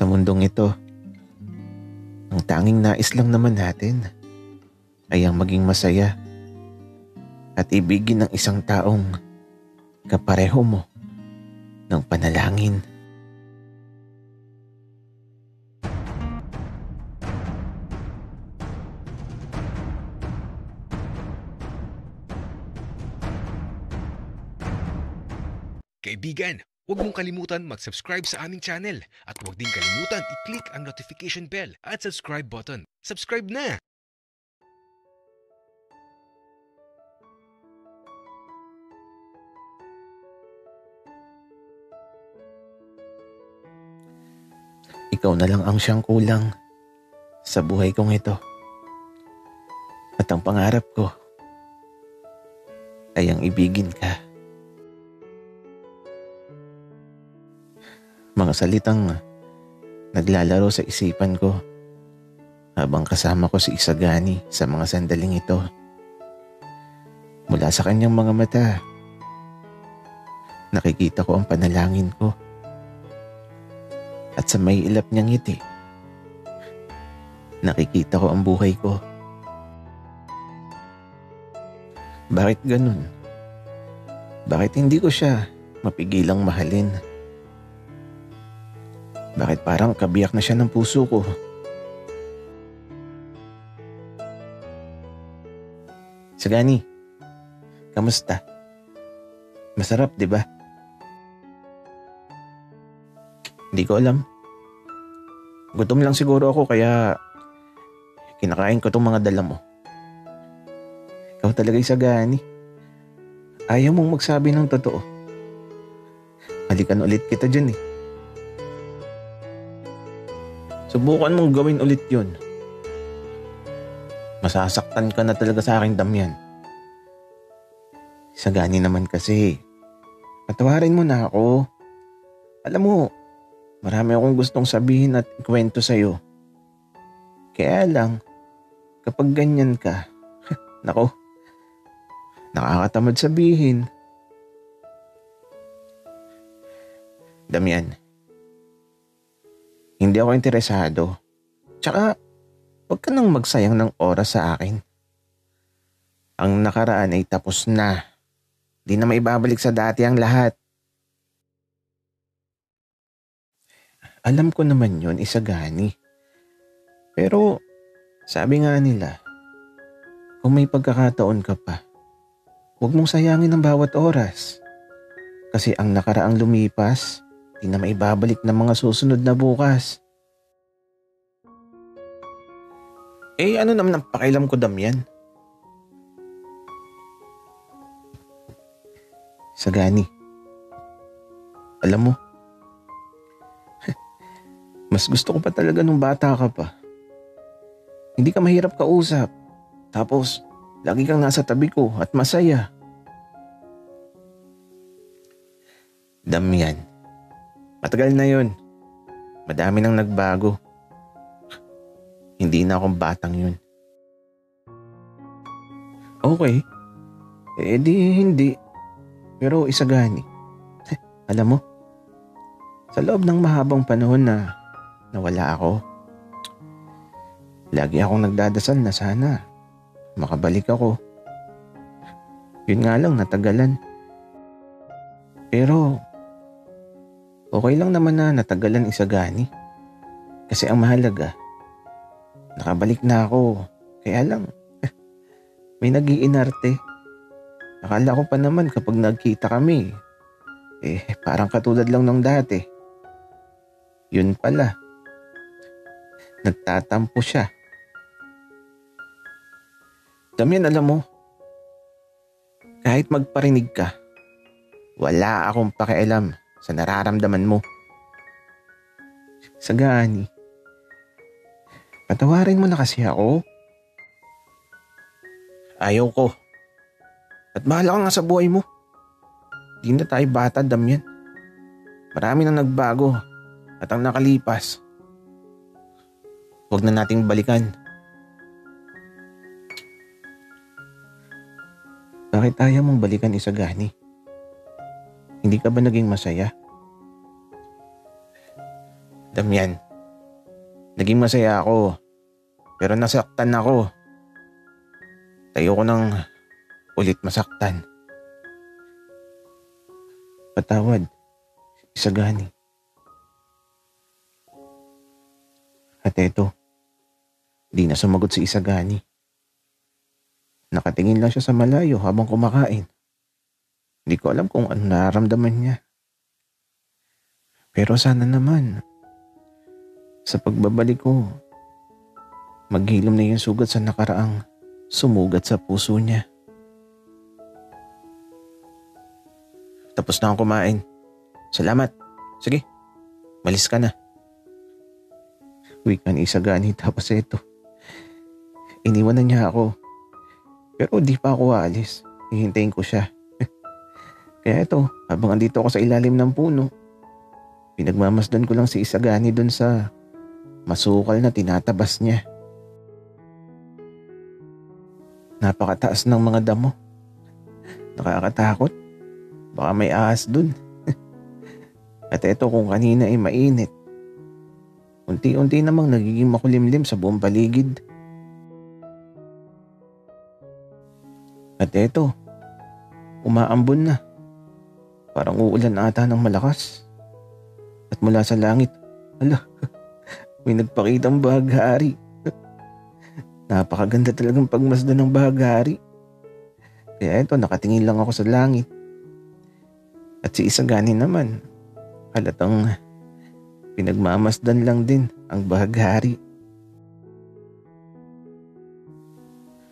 Sa mundong ito, ang tanging nais lang naman natin ay ang maging masaya at ibigin ng isang taong kapareho mo ng panalangin. Kaibigan, huwag mong kalimutan mag-subscribe sa aming channel at huwag din kalimutan i-click ang notification bell at subscribe button. Subscribe na! Ikaw na lang ang siyang kulang sa buhay kong ito. At ang pangarap ko ay ang ibigin ka. Mga salitang naglalaro sa isipan ko habang kasama ko si Isagani sa mga sandaling ito. Mula sa kanyang mga mata, nakikita ko ang panalangin ko. At sa may ilap niyang ngiti, nakikita ko ang buhay ko. Bakit ganun? Bakit hindi ko siya mapigilang mahalin? Bakit parang kabiyak na siya ng puso ko? Sagani, kamusta? Masarap, di ba? Hindi ko alam. Gutom lang siguro ako kaya kinakain ko tong mga dala mo. Ikaw talaga Isagani. Ayaw mong magsabi ng totoo. Halikan ulit kita dyan eh. Subukan mong gawin ulit yun. Masasaktan ka na talaga sa aking Damian. Isagani naman kasi. Patawarin mo na ako. Alam mo, marami akong gustong sabihin at ikwento sa'yo. Kaya lang, kapag ganyan ka, nako, nakakatamad sabihin. Damian, hindi ako interesado. Tsaka, huwag ka nang magsayang ng oras sa akin. Ang nakaraan ay tapos na. Di na maibabalik sa dati ang lahat. Alam ko naman yun, Isagani. Pero, sabi nga nila, kung may pagkakataon ka pa, huwag mong sayangin ang bawat oras. Kasi ang nakaraang lumipas, di na maibabalik ng mga susunod na bukas. Eh ano naman ang pakialam ko, Damian? Sagani, alam mo, mas gusto ko pa talaga nung bata ka pa. Hindi ka mahirap kausap. Tapos, lagi kang nasa tabi ko at masaya. Damian, matagal na yun. Madami nang nagbago. Hindi na akong batang yun. Okay. Eh di hindi. Pero Isagani, alam mo, sa loob ng mahabang panahon na nawala ako, lagi akong nagdadasal na sana makabalik ako. Yun nga lang, natagalan. Pero okay lang naman na natagalan, Isagani. Kasi ang mahalaga, nakabalik na ako. Kaya lang, may nag-iinarte. Akala ko pa naman kapag nagkita kami, parang katulad lang ng dati. Yun pala, nagtatampo siya. Damian, alam mo, kahit magparinig ka, wala akong pakialam sa nararamdaman mo. Sagani, patawarin mo na kasi ako. Ayaw ko. At bahala ka nga sa buhay mo. Di na tayo bata, Damian. Marami nang nagbago at ang nakalipas, huwag na nating balikan. Bakit ayaw mong balikan, Isagani? Hindi ka ba naging masaya? Damian, Naging masaya ako, pero nasaktan ako. Ayoko nang ulit masaktan. Patawad, Isagani. At eto, di na sumagot si Isagani. Nakatingin lang siya sa malayo habang kumakain. Hindi ko alam kung ano nararamdaman niya. Pero sana naman, sa pagbabalik ko, maghilom na yung sugat sa nakaraang sumugat sa puso niya. Tapos na akong kumain. Salamat. Sige, malis ka na. Wika ni Isagani tapos ito. Iniwan na niya ako. Pero di pa ako aalis. Hihintayin ko siya. Kaya ito, habang andito ako sa ilalim ng puno, pinagmamasdan ko lang si Isagani dun sa masukal na tinatabas niya. Napakataas ng mga damo. Nakakatakot. Baka may ahas dun. At ito kung kanina ay mainit. Unti-unti namang nagiging makulimlim sa buong paligid. At ito, umaambon na. Parang uulan ata ng malakas. At mula sa langit, may nagpakitang bahaghari. Napakaganda talagang pagmasdan ng bahaghari. Kaya ito, nakatingin lang ako sa langit. At si Isagani naman, halatang pinagmamasdan lang din ang bahaghari.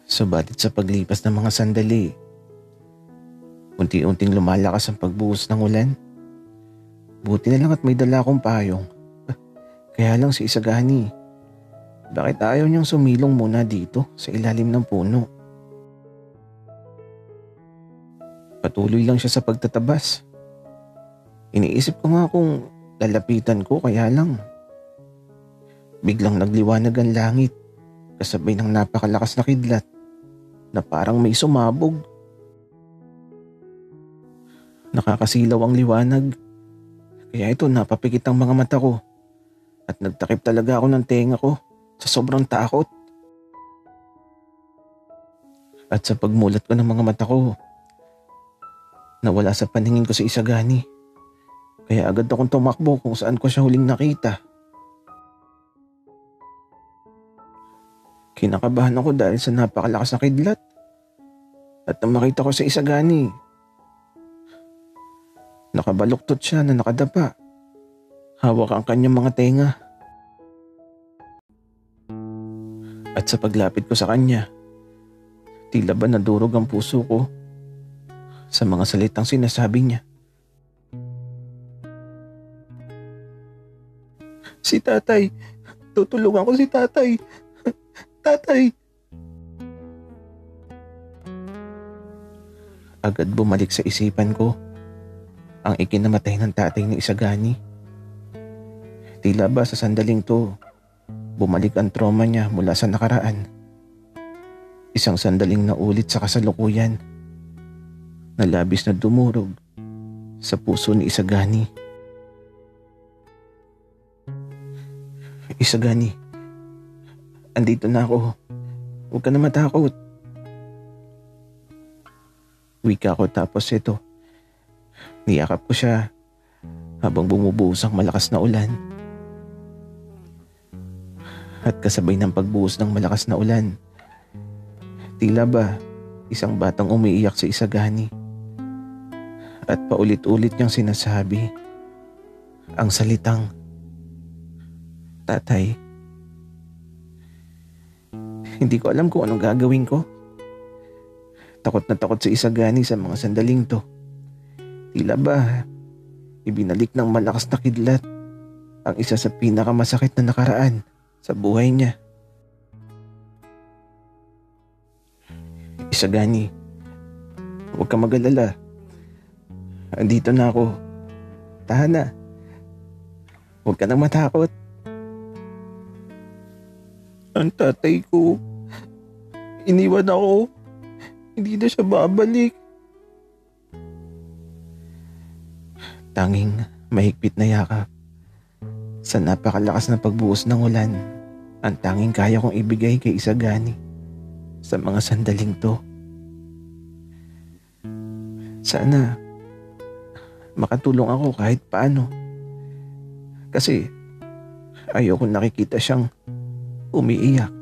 Subalit sa paglipas ng mga sandali, unti-unting lumalakas ang pagbuhos ng ulan. Buti na lang at may dala akong payong. Kaya lang si Isagani, bakit ayaw niyang sumilong muna dito sa ilalim ng puno? Patuloy lang siya sa pagtatabas. Iniisip ko nga kung lalapitan ko, kaya lang biglang nagliwanag ang langit kasabay ng napakalakas na kidlat na parang may sumabog. Nakakasilaw ang liwanag, kaya ito napapikit ang mga mata ko at nagtakip talaga ako ng tenga ko sa sobrang takot. At sa pagmulat ko ng mga mata ko, nawala sa paningin ko si Isagani. Kaya agad akong tumakbo kung saan ko siya huling nakita. Kinakabahan ako dahil sa napakalakas na kidlat. At nang makita ko si Isagani, nakabaluktot siya na nakadapa. Hawak ang kanyang mga tenga. At sa paglapit ko sa kanya, tila ba nadurog ang puso ko sa mga salitang sinasabi niya. Si tatay, tutulungan ko si tatay. Tatay. Agad bumalik sa isipan ko ang ikinamatay ng tatay ni Isagani. Tila ba sa sandaling to, bumalik ang trauma niya mula sa nakaraan. Isang sandaling naulit sa kasalukuyan na labis na dumurog sa puso ni Isagani. Isagani, andito na ako. Huwag ka na matakot. Wika ko tapos ito. Niyakap ko siya habang bumubuhos ang malakas na ulan. At kasabay ng pagbuhos ng malakas na ulan, tila ba isang batang umiiyak sa Isagani. At paulit-ulit niyang sinasabi ang salitang, "Tatay." Hindi ko alam kung anong gagawin ko. Takot na takot si Isagani sa mga sandaling to. Tila ba ibinalik ng malakas na kidlat ang isa sa pinakamasakit na nakaraan sa buhay niya. Isagani, huwag ka mag-alala. Andito na ako. Tahan na. Huwag ka nang matakot. Ang tatay ko, iniwan ako. Hindi na siya babalik. Tanging mahigpit na yakap Sa napakalakas ng pagbuhos ng ulan, ang tanging kaya kong ibigay kay Isagani sa mga sandaling to. Sana makatulong ako kahit paano. Kasi ayoko nakikita siyang umiiyak.